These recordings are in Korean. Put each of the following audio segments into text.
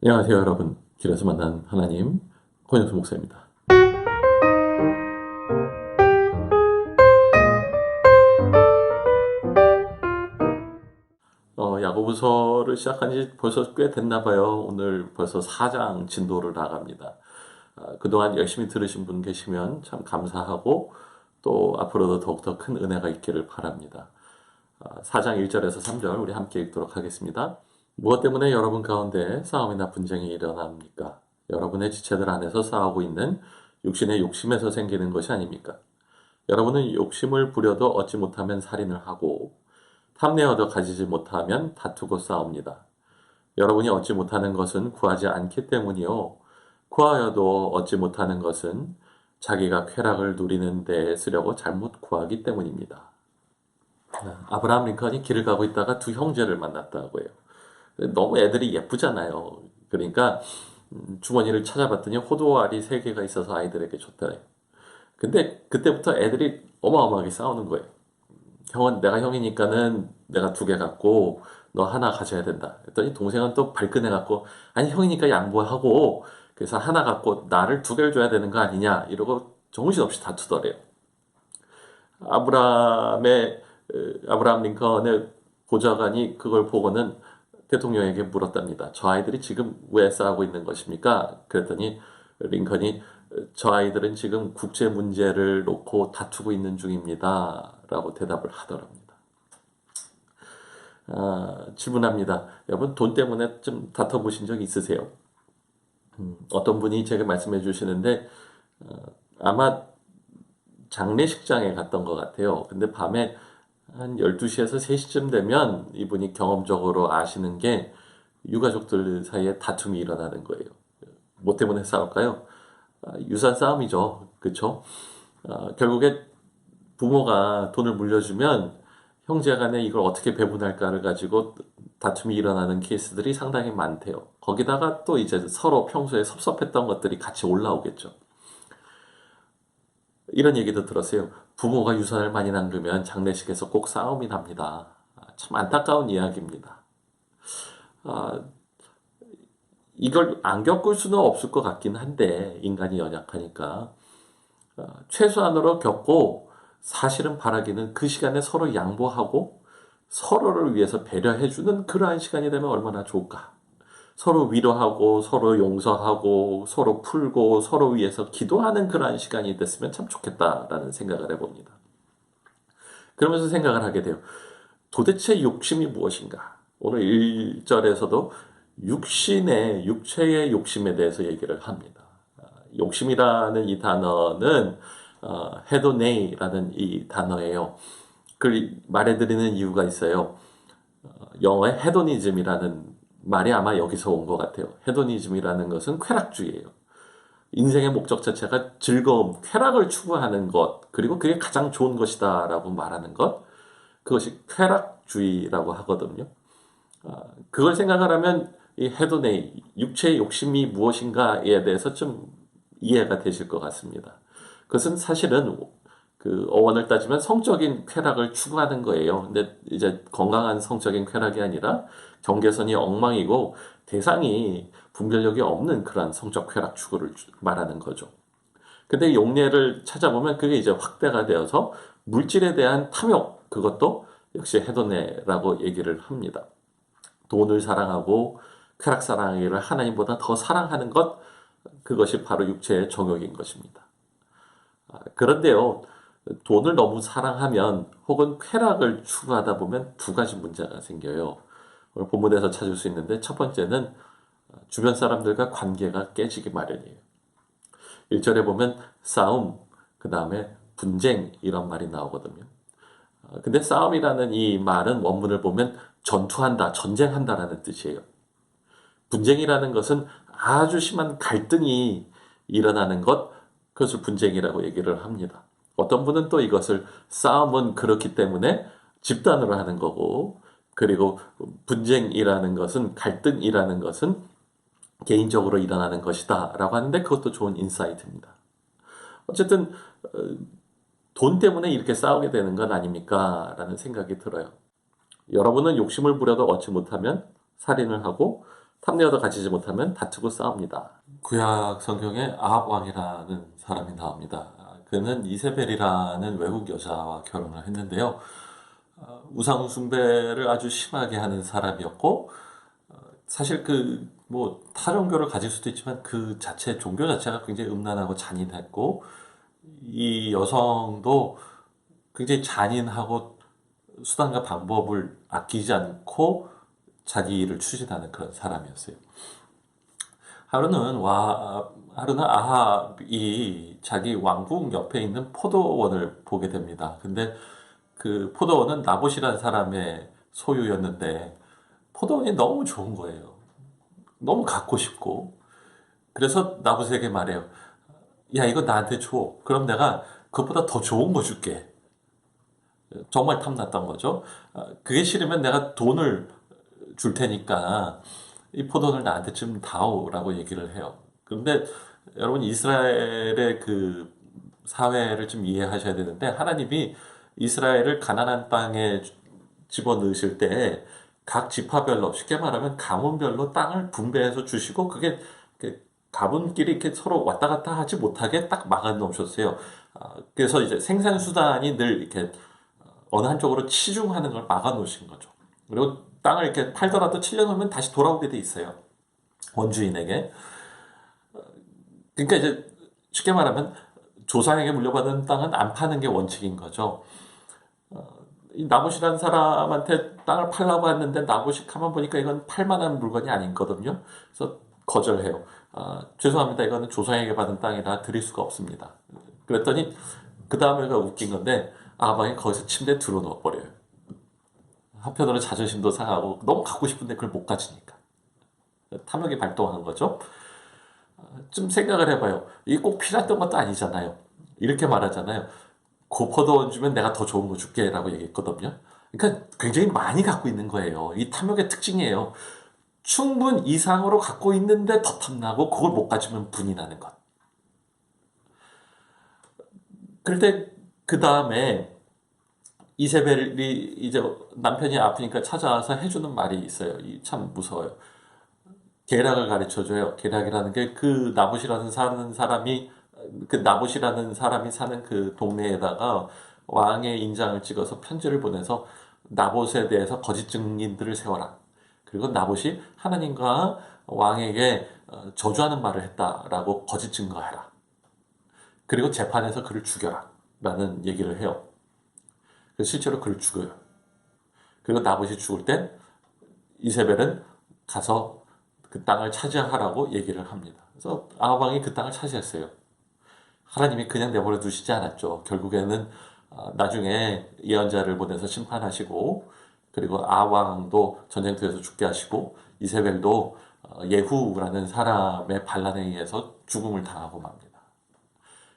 안녕하세요, 여러분. 길에서 만난 하나님, 권영수 목사입니다. 야고보서를 시작한 지 벌써 꽤 됐나 봐요. 오늘 벌써 4장 진도를 나갑니다. 그동안 열심히 들으신 분 계시면 참 감사하고 또 앞으로도 더욱더 큰 은혜가 있기를 바랍니다. 4장 1절에서 3절 우리 함께 읽도록 하겠습니다. 무엇 때문에 여러분 가운데 싸움이나 분쟁이 일어납니까? 여러분의 지체들 안에서 싸우고 있는 육신의 욕심에서 생기는 것이 아닙니까? 여러분은 욕심을 부려도 얻지 못하면 살인을 하고 탐내 얻어 가지지 못하면 다투고 싸웁니다. 여러분이 얻지 못하는 것은 구하지 않기 때문이요. 구하여도 얻지 못하는 것은 자기가 쾌락을 누리는 데 쓰려고 잘못 구하기 때문입니다. 아브라함 링컨이 길을 가고 있다가 두 형제를 만났다고 해요. 너무 애들이 예쁘잖아요. 그러니까 주머니를 찾아봤더니 호두알이 3개가 있어서 아이들에게 줬더래요. 근데 그때부터 애들이 어마어마하게 싸우는 거예요. 형은 내가 형이니까는 내가 2개 갖고 너 하나 가져야 된다. 했더니 동생은 또 발끈해 갖고 아니 형이니까 양보하고 그래서 하나 갖고 나를 2개를 줘야 되는 거 아니냐 이러고 정신없이 다투더래요. 아브라함의 아브라함 링컨의 보좌관이 그걸 보고는 대통령에게 물었답니다. 저 아이들이 지금 왜 싸우고 있는 것입니까? 그랬더니 링컨이 저 아이들은 지금 국제 문제를 놓고 다투고 있는 중입니다. 라고 대답을 하더랍니다. 질문합니다. 여러분 돈 때문에 좀 다퉈보신 적 있으세요? 어떤 분이 제게 말씀해 주시는데 아마 장례식장에 갔던 것 같아요. 근데 밤에 한 12시에서 3시쯤 되면 이분이 경험적으로 아시는 게 유가족들 사이에 다툼이 일어나는 거예요. 뭐 때문에 싸울까요? 유산 싸움이죠. 그렇죠? 결국에 부모가 돈을 물려주면 형제 간에 이걸 어떻게 배분할까를 가지고 다툼이 일어나는 케이스들이 상당히 많대요. 거기다가 또 이제 서로 평소에 섭섭했던 것들이 같이 올라오겠죠. 이런 얘기도 들었어요. 부모가 유산을 많이 남기면 장례식에서 꼭 싸움이 납니다. 참 안타까운 이야기입니다. 아, 이걸 안 겪을 수는 없을 것 같긴 한데 인간이 연약하니까 최소한으로 겪고 사실은 바라기는 그 시간에 서로 양보하고 서로를 위해서 배려해주는 그러한 시간이 되면 얼마나 좋을까. 서로 위로하고 서로 용서하고 서로 풀고 서로 위해서 기도하는 그러한 시간이 됐으면 참 좋겠다라는 생각을 해봅니다. 그러면서 생각을 하게 돼요. 도대체 욕심이 무엇인가? 오늘 1절에서도 육체의 욕심에 대해서 얘기를 합니다. 욕심이라는 이 단어는 헤도네이라는 이 단어예요. 그걸 말해드리는 이유가 있어요. 영어의 헤도니즘이라는 말이 아마 여기서 온 것 같아요. 헤도니즘이라는 것은 쾌락주의예요. 인생의 목적 자체가 즐거움, 쾌락을 추구하는 것, 그리고 그게 가장 좋은 것이다라고 말하는 것, 그것이 쾌락주의라고 하거든요. 그걸 생각을 하면 이 헤도네이, 육체의 욕심이 무엇인가에 대해서 좀 이해가 되실 것 같습니다. 그것은 사실은 그 어원을 따지면 성적인 쾌락을 추구하는 거예요. 근데 이제 건강한 성적인 쾌락이 아니라 경계선이 엉망이고 대상이 분별력이 없는 그러한 성적 쾌락 추구를 말하는 거죠. 근데 용례를 찾아보면 그게 이제 확대가 되어서 물질에 대한 탐욕, 그것도 역시 헤도네라고 얘기를 합니다. 돈을 사랑하고 쾌락 사랑하기를 하나님보다 더 사랑하는 것, 그것이 바로 육체의 정욕인 것입니다. 그런데요, 돈을 너무 사랑하면 혹은 쾌락을 추구하다 보면 2가지 문제가 생겨요. 오늘 본문에서 찾을 수 있는데 첫 번째는 주변 사람들과 관계가 깨지기 마련이에요. 1절에 보면 싸움, 그 다음에 분쟁 이런 말이 나오거든요. 근데 싸움이라는 이 말은 원문을 보면 전투한다, 전쟁한다라는 뜻이에요. 분쟁이라는 것은 아주 심한 갈등이 일어나는 것, 그것을 분쟁이라고 얘기를 합니다. 어떤 분은 또 이것을 싸움은 그렇기 때문에 집단으로 하는 거고, 그리고 분쟁이라는 것은, 갈등이라는 것은 개인적으로 일어나는 것이다 라고 하는데 그것도 좋은 인사이트입니다. 어쨌든 돈 때문에 이렇게 싸우게 되는 건 아닙니까? 라는 생각이 들어요. 여러분은 욕심을 부려도 얻지 못하면 살인을 하고 탐내어도 가지지 못하면 다투고 싸웁니다. 구약 성경에 아합 왕이라는 사람이 나옵니다. 그는 이세벨이라는 외국 여자와 결혼을 했는데요. 우상 숭배를 아주 심하게 하는 사람이었고, 사실 뭐 타종교를 가질 수도 있지만 그 자체 종교 자체가 굉장히 음란하고 잔인했고, 이 여성도 굉장히 잔인하고 수단과 방법을 아끼지 않고 자기 일을 추진하는 그런 사람이었어요. 하루는 아합이 자기 왕궁 옆에 있는 포도원을 보게 됩니다. 근데 그 포도원은 나봇이라는 사람의 소유였는데 포도원이 너무 좋은 거예요. 너무 갖고 싶고. 그래서 나봇에게 말해요. 야, 이거 나한테 줘. 그럼 내가 그것보다 더 좋은 거 줄게. 정말 탐났던 거죠. 그게 싫으면 내가 돈을 줄 테니까 이 포도원을 나한테 좀 다오라고 얘기를 해요. 그런데 여러분 이스라엘의 그 사회를 좀 이해하셔야 되는데 하나님이 이스라엘을 가나안 땅에 집어넣으실 때 각 지파별로 쉽게 말하면 가문별로 땅을 분배해서 주시고 그게 가문끼리 이렇게 서로 왔다 갔다 하지 못하게 딱 막아 놓으셨어요. 그래서 이제 생산수단이 늘 이렇게 어느 한쪽으로 치중하는 걸 막아 놓으신 거죠. 그리고 땅을 이렇게 팔더라도 7년 후면 다시 돌아오게 돼 있어요. 원주인에게. 그러니까 이제 쉽게 말하면 조상에게 물려받은 땅은 안 파는 게 원칙인 거죠. 이 나봇이라는 사람한테 땅을 팔라고 했는데 나봇이 가만 보니까 이건 팔만한 물건이 아니거든요. 그래서 거절해요. 죄송합니다. 이거는 조상에게 받은 땅이라 드릴 수가 없습니다. 그랬더니 그 다음에가 웃긴 건데 아방이 거기서 침대에 들어누워 버려요. 한편으로 자존심도 상하고 너무 갖고 싶은데 그걸 못 가지니까 탐욕이 발동한 거죠. 좀 생각을 해봐요. 이게 꼭 필요했던 것도 아니잖아요. 이렇게 말하잖아요. 고포도원 주면 내가 더 좋은 거 줄게 라고 얘기했거든요. 그러니까 굉장히 많이 갖고 있는 거예요. 이 탐욕의 특징이에요. 충분 이상으로 갖고 있는데 더 탐나고 그걸 못 가지면 분이 나는 것. 그런데 그 다음에 이세벨이 이제 남편이 아프니까 찾아와서 해주는 말이 있어요. 참 무서워요. 계략을 가르쳐줘요. 계략이라는 게 그 나봇이라는 사람이 사는 그 동네에다가 왕의 인장을 찍어서 편지를 보내서 나봇에 대해서 거짓 증인들을 세워라. 그리고 나봇이 하나님과 왕에게 저주하는 말을 했다라고 거짓 증거해라. 그리고 재판에서 그를 죽여라. 라는 얘기를 해요. 그래서 실제로 그를 죽여요. 그리고 나봇이 죽을 땐 이세벨은 가서 그 땅을 차지하라고 얘기를 합니다. 그래서 아합 왕이 그 땅을 차지했어요. 하나님이 그냥 내버려 두시지 않았죠. 결국에는 나중에 예언자를 보내서 심판하시고 그리고 아합 왕도 전쟁터에서 죽게 하시고 이세벨도 예후라는 사람의 반란에 의해서 죽음을 당하고 맙니다.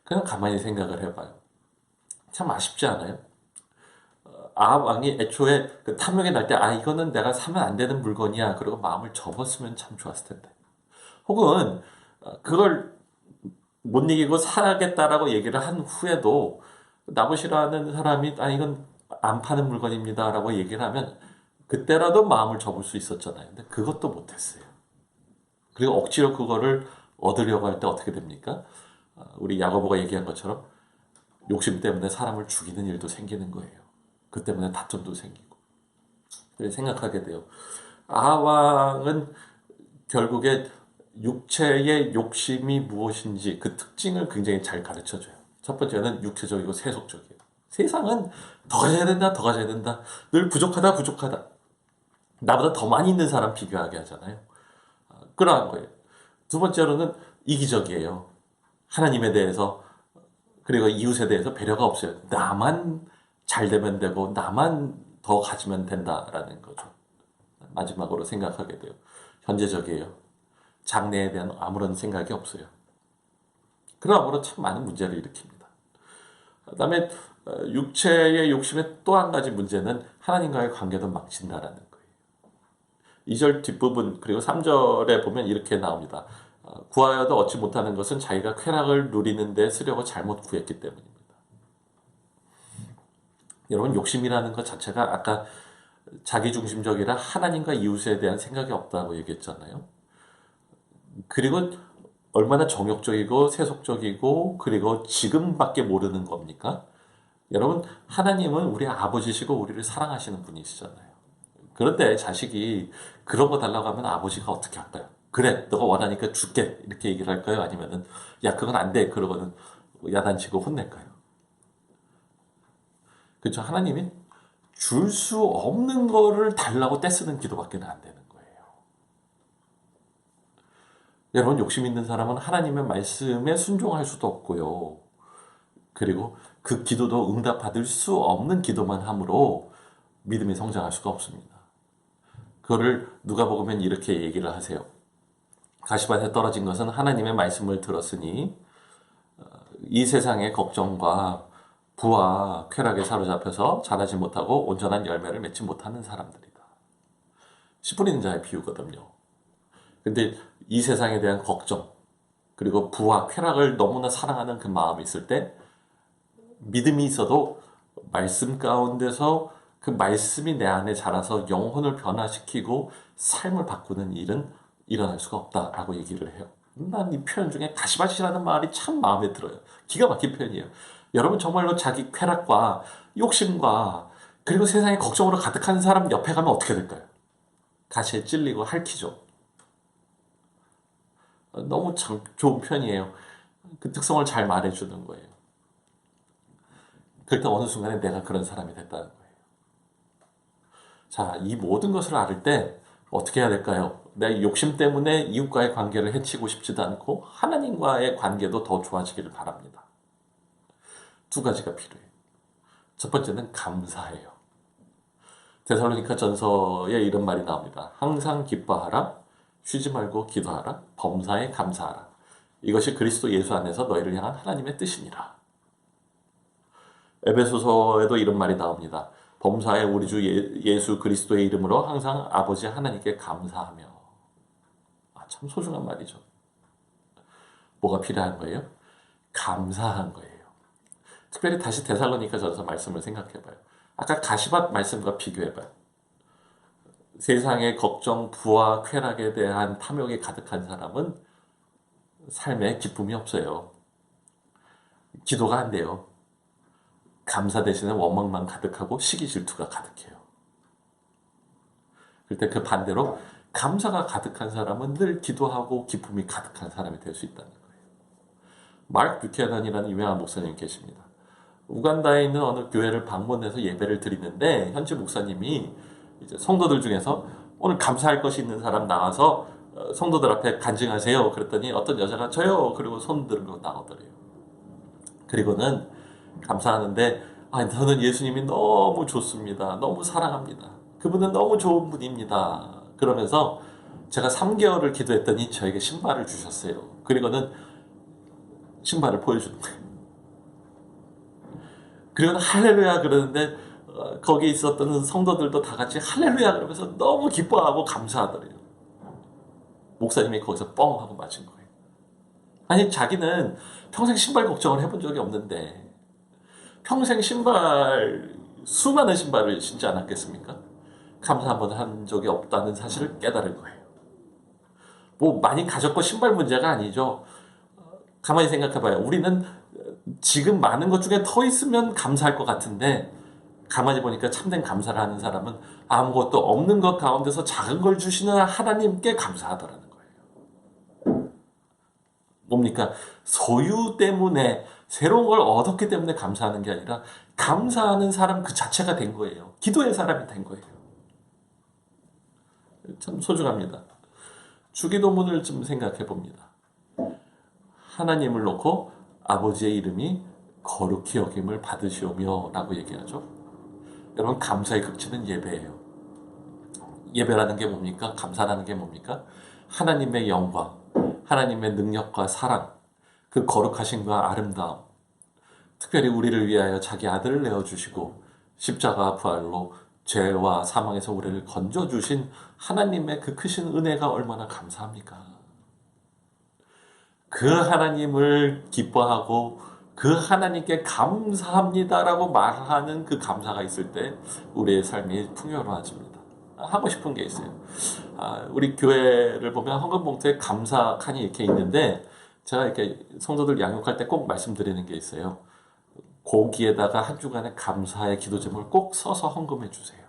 그냥 가만히 생각을 해봐요. 참 아쉽지 않아요? 아합 왕이 애초에 그 탐욕이 날 때 이거는 내가 사면 안 되는 물건이야. 그리고 마음을 접었으면 참 좋았을 텐데. 혹은 그걸 못 이기고 사겠다라고 얘기를 한 후에도 나봇이라는 사람이 이건 안 파는 물건입니다라고 얘기를 하면 그때라도 마음을 접을 수 있었잖아요. 근데 그것도 못했어요. 그리고 억지로 그거를 얻으려고 할 때 어떻게 됩니까? 우리 야고보가 얘기한 것처럼 욕심 때문에 사람을 죽이는 일도 생기는 거예요. 그 때문에 다툼도 생기고. 생각하게 돼요. 아합 왕은 결국에 육체의 욕심이 무엇인지 그 특징을 굉장히 잘 가르쳐줘요. 첫 번째는 육체적이고 세속적이에요. 세상은 더 가져야 된다, 더 가져야 된다. 늘 부족하다, 부족하다. 나보다 더 많이 있는 사람 비교하게 하잖아요. 그러한 거예요. 두 번째로는 이기적이에요. 하나님에 대해서 그리고 이웃에 대해서 배려가 없어요. 나만 잘 되면 되고 나만 더 가지면 된다라는 거죠. 마지막으로 생각하게 돼요. 현재적이에요. 장래에 대한 아무런 생각이 없어요. 그러므로 참 많은 문제를 일으킵니다. 그다음에 육체의 욕심의 또 한 가지 문제는 하나님과의 관계도 망친다라는 거예요. 2절 뒷부분 그리고 3절에 보면 이렇게 나옵니다. 구하여도 얻지 못하는 것은 자기가 쾌락을 누리는 데 쓰려고 잘못 구했기 때문입니다. 여러분 욕심이라는 것 자체가 아까 자기중심적이라 하나님과 이웃에 대한 생각이 없다고 얘기했잖아요. 그리고 얼마나 정욕적이고 세속적이고 그리고 지금밖에 모르는 겁니까? 여러분, 하나님은 우리 아버지시고 우리를 사랑하시는 분이시잖아요. 그런데 자식이 그런 거 달라고 하면 아버지가 어떻게 할까요? 그래, 너가 원하니까 줄게. 이렇게 얘기를 할까요? 아니면은, 야, 그건 안 돼. 그러고는 야단치고 혼낼까요? 그렇죠. 하나님이 줄 수 없는 거를 달라고 떼쓰는 기도밖에 안 되는 거예요. 여러분, 욕심 있는 사람은 하나님의 말씀에 순종할 수도 없고요. 그리고 그 기도도 응답받을 수 없는 기도만 함으로 믿음이 성장할 수가 없습니다. 그거를 누가복음엔 이렇게 얘기를 하세요. 가시밭에 떨어진 것은 하나님의 말씀을 들었으니 이 세상의 걱정과 부와 쾌락에 사로잡혀서 자라지 못하고 온전한 열매를 맺지 못하는 사람들이다. 씨 뿌리는 자의 비유거든요. 근데 이 세상에 대한 걱정, 그리고 부와 쾌락을 너무나 사랑하는 그 마음이 있을 때 믿음이 있어도 말씀 가운데서 그 말씀이 내 안에 자라서 영혼을 변화시키고 삶을 바꾸는 일은 일어날 수가 없다라고 얘기를 해요. 난 이 표현 중에 가시밭이라는 말이 참 마음에 들어요. 기가 막힌 표현이에요. 여러분 정말로 자기 쾌락과 욕심과 그리고 세상에 걱정으로 가득한 사람 옆에 가면 어떻게 될까요? 가시에 찔리고 핥히죠. 너무 참 좋은 표현이에요. 그 특성을 잘 말해주는 거예요. 그럴 어느 순간에 내가 그런 사람이 됐다는 거예요. 자, 이 모든 것을 알을 때 어떻게 해야 될까요? 내 욕심 때문에 이웃과의 관계를 해치고 싶지도 않고 하나님과의 관계도 더 좋아지기를 바랍니다. 두 가지가 필요해요. 첫 번째는 감사해요. 데살로니가 전서에 이런 말이 나옵니다. 항상 기뻐하라, 쉬지 말고 기도하라, 범사에 감사하라. 이것이 그리스도 예수 안에서 너희를 향한 하나님의 뜻이니라. 에베소서에도 이런 말이 나옵니다. 범사에 우리 주 예수 그리스도의 이름으로 항상 아버지 하나님께 감사하며. 참 소중한 말이죠. 뭐가 필요한 거예요? 감사한 거예요. 특별히 다시 데살로니가 전서 말씀을 생각해봐요. 아까 가시밭 말씀과 비교해봐요. 세상의 걱정, 부와 쾌락에 대한 탐욕이 가득한 사람은 삶에 기쁨이 없어요. 기도가 안 돼요. 감사 대신에 원망만 가득하고 시기 질투가 가득해요. 그럴 때 그 반대로 감사가 가득한 사람은 늘 기도하고 기쁨이 가득한 사람이 될 수 있다는 거예요. 마크 뷰캐넌이라는 유명한 목사님이 계십니다. 우간다에 있는 어느 교회를 방문해서 예배를 드리는데 현지 목사님이 이제 성도들 중에서 오늘 감사할 것이 있는 사람 나와서 성도들 앞에 간증하세요. 그랬더니 어떤 여자가 저요. 그리고 손 들고 나오더래요. 그리고는 감사하는데 저는 예수님이 너무 좋습니다. 너무 사랑합니다. 그분은 너무 좋은 분입니다. 그러면서 제가 3개월을 기도했더니 저에게 신발을 주셨어요. 그리고는 신발을 보여주는 거예요. 그리고는 할렐루야 그러는데 거기 있었던 성도들도 다 같이 할렐루야 그러면서 너무 기뻐하고 감사하더래요. 목사님이 거기서 뻥 하고 맞은 거예요. 아니 자기는 평생 신발 걱정을 해본 적이 없는데 평생 신발 수많은 신발을 신지 않았겠습니까? 감사 한번 한 적이 없다는 사실을 깨달은 거예요. 뭐 많이 가졌고 신발 문제가 아니죠. 가만히 생각해봐요. 우리는 지금 많은 것 중에 더 있으면 감사할 것 같은데 가만히 보니까 참된 감사를 하는 사람은 아무것도 없는 것 가운데서 작은 걸 주시는 하나님께 감사하더라는 거예요. 뭡니까? 소유 때문에 새로운 걸 얻었기 때문에 감사하는 게 아니라 감사하는 사람 그 자체가 된 거예요. 기도의 사람이 된 거예요. 참 소중합니다. 주기도문을 좀 생각해 봅니다. 하나님을 놓고 아버지의 이름이 거룩히 여김을 받으시오며 라고 얘기하죠. 여러분 감사의 극치는 예배예요. 예배라는 게 뭡니까? 감사라는 게 뭡니까? 하나님의 영광, 하나님의 능력과 사랑, 그 거룩하심과 아름다움, 특별히 우리를 위하여 자기 아들을 내어주시고 십자가 부활로 죄와 사망에서 우리를 건져주신 하나님의 그 크신 은혜가 얼마나 감사합니까? 그 하나님을 기뻐하고 그 하나님께 감사합니다라고 말하는 그 감사가 있을 때 우리의 삶이 풍요로워집니다. 하고 싶은 게 있어요. 우리 교회를 보면 헌금 봉투에 감사 칸이 이렇게 있는데 제가 이렇게 성도들 양육할 때 꼭 말씀드리는 게 있어요. 거기에다가 한 주간의 감사의 기도 제목을 꼭 써서 헌금해 주세요.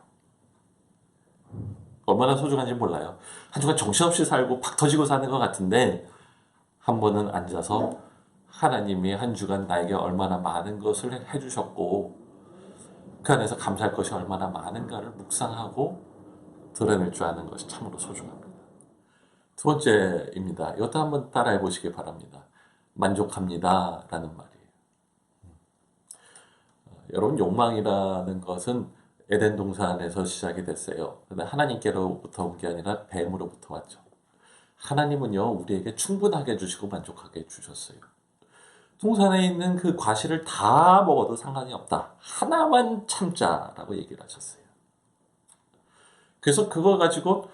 얼마나 소중한지 몰라요. 한 주간 정신없이 살고 박 터지고 사는 것 같은데 한 번은 앉아서 하나님이 한 주간 나에게 얼마나 많은 것을 해주셨고 그 안에서 감사할 것이 얼마나 많은가를 묵상하고 드러낼 줄 아는 것이 참으로 소중합니다. 두 번째입니다. 이것도 한번 따라해 보시기 바랍니다. 만족합니다 라는 말이에요. 여러분, 욕망이라는 것은 에덴 동산에서 시작이 됐어요. 그런데 하나님께로부터 온 게 아니라 뱀으로부터 왔죠. 하나님은요, 우리에게 충분하게 해주시고 만족하게 해주셨어요. 동산에 있는 그 과실을 다 먹어도 상관이 없다. 하나만 참자라고 얘기를 하셨어요. 그래서 그걸 가지고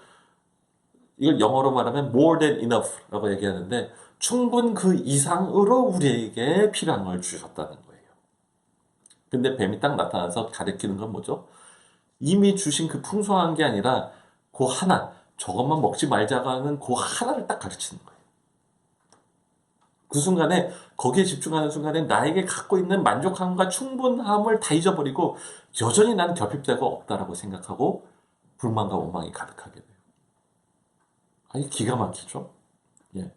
이걸 영어로 말하면 more than enough라고 얘기하는데 충분 그 이상으로 우리에게 필요한 걸 주셨다는 거예요. 근데 뱀이 딱 나타나서 가리키는 건 뭐죠? 이미 주신 그 풍성한 게 아니라 그 하나, 저것만 먹지 말자고 하는 그 하나를 딱 가르치는 거예요. 그 순간에 거기에 집중하는 순간에 나에게 갖고 있는 만족함과 충분함을 다 잊어버리고 여전히 나는 결핍되고 없다라고 생각하고 불만과 원망이 가득하게 돼요. 아니 기가 막히죠. 예.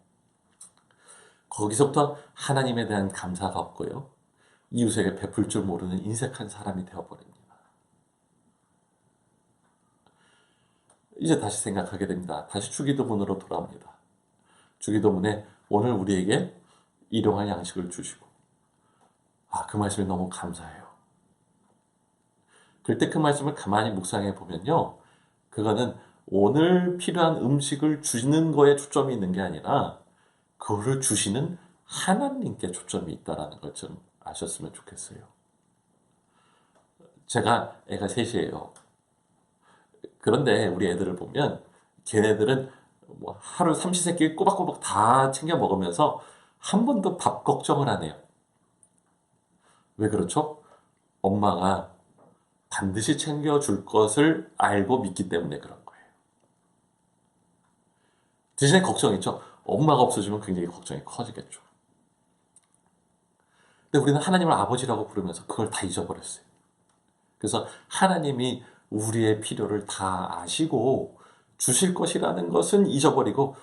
거기서부터 하나님에 대한 감사가 없고요. 이웃에게 베풀 줄 모르는 인색한 사람이 되어버립니다. 이제 다시 생각하게 됩니다. 다시 주기도문으로 돌아옵니다. 주기도문에 오늘 우리에게 일용할 양식을 주시고 그 말씀이 너무 감사해요. 그럴 때 그 말씀을 가만히 묵상해 보면요. 그거는 오늘 필요한 음식을 주는 거에 초점이 있는 게 아니라 그거를 주시는 하나님께 초점이 있다는 걸 좀 아셨으면 좋겠어요. 제가 애가 셋이에요. 그런데 우리 애들을 보면 걔네들은 뭐 하루 삼시세끼 꼬박꼬박 다 챙겨 먹으면서 한 번도 밥 걱정을 안 해요. 왜 그렇죠? 엄마가 반드시 챙겨줄 것을 알고 믿기 때문에 그런 거예요. 대신에 걱정이죠. 엄마가 없어지면 굉장히 걱정이 커지겠죠. 근데 우리는 하나님을 아버지라고 부르면서 그걸 다 잊어버렸어요. 그래서 하나님이 우리의 필요를 다 아시고 주실 것이라는 것은 잊어버리고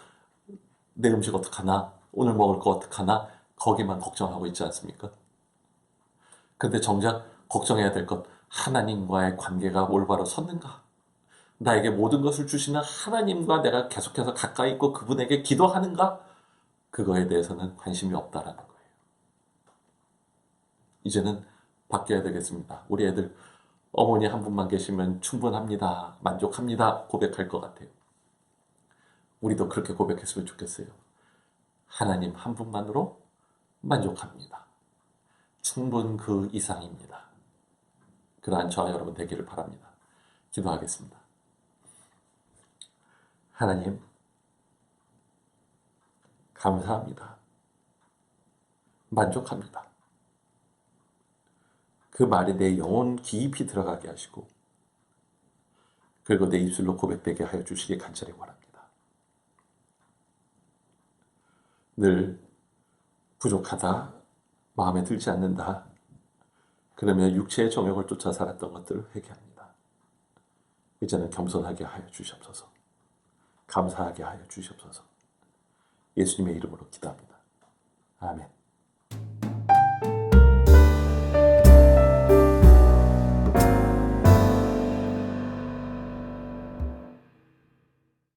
내 음식 어떡하나? 오늘 먹을 거 어떡하나? 거기만 걱정하고 있지 않습니까? 근데 정작 걱정해야 될 것, 하나님과의 관계가 올바로 섰는가? 나에게 모든 것을 주시는 하나님과 내가 계속해서 가까이 있고 그분에게 기도하는가? 그거에 대해서는 관심이 없다라는 거예요. 이제는 바뀌어야 되겠습니다. 우리 애들 어머니 한 분만 계시면 충분합니다. 만족합니다. 고백할 것 같아요. 우리도 그렇게 고백했으면 좋겠어요. 하나님 한 분만으로 만족합니다. 충분 그 이상입니다. 그러한 저와 여러분 되기를 바랍니다. 기도하겠습니다. 하나님, 감사합니다. 만족합니다. 그 말이 내 영혼 깊이 들어가게 하시고 그리고 내 입술로 고백되게 하여 주시기 간절히 원합니다. 늘 부족하다, 마음에 들지 않는다, 그러면 육체의 정욕을 쫓아 살았던 것들을 회개합니다. 이제는 겸손하게 하여 주시옵소서. 감사하게 하여 주시옵소서. 예수님의 이름으로 기도합니다. 아멘.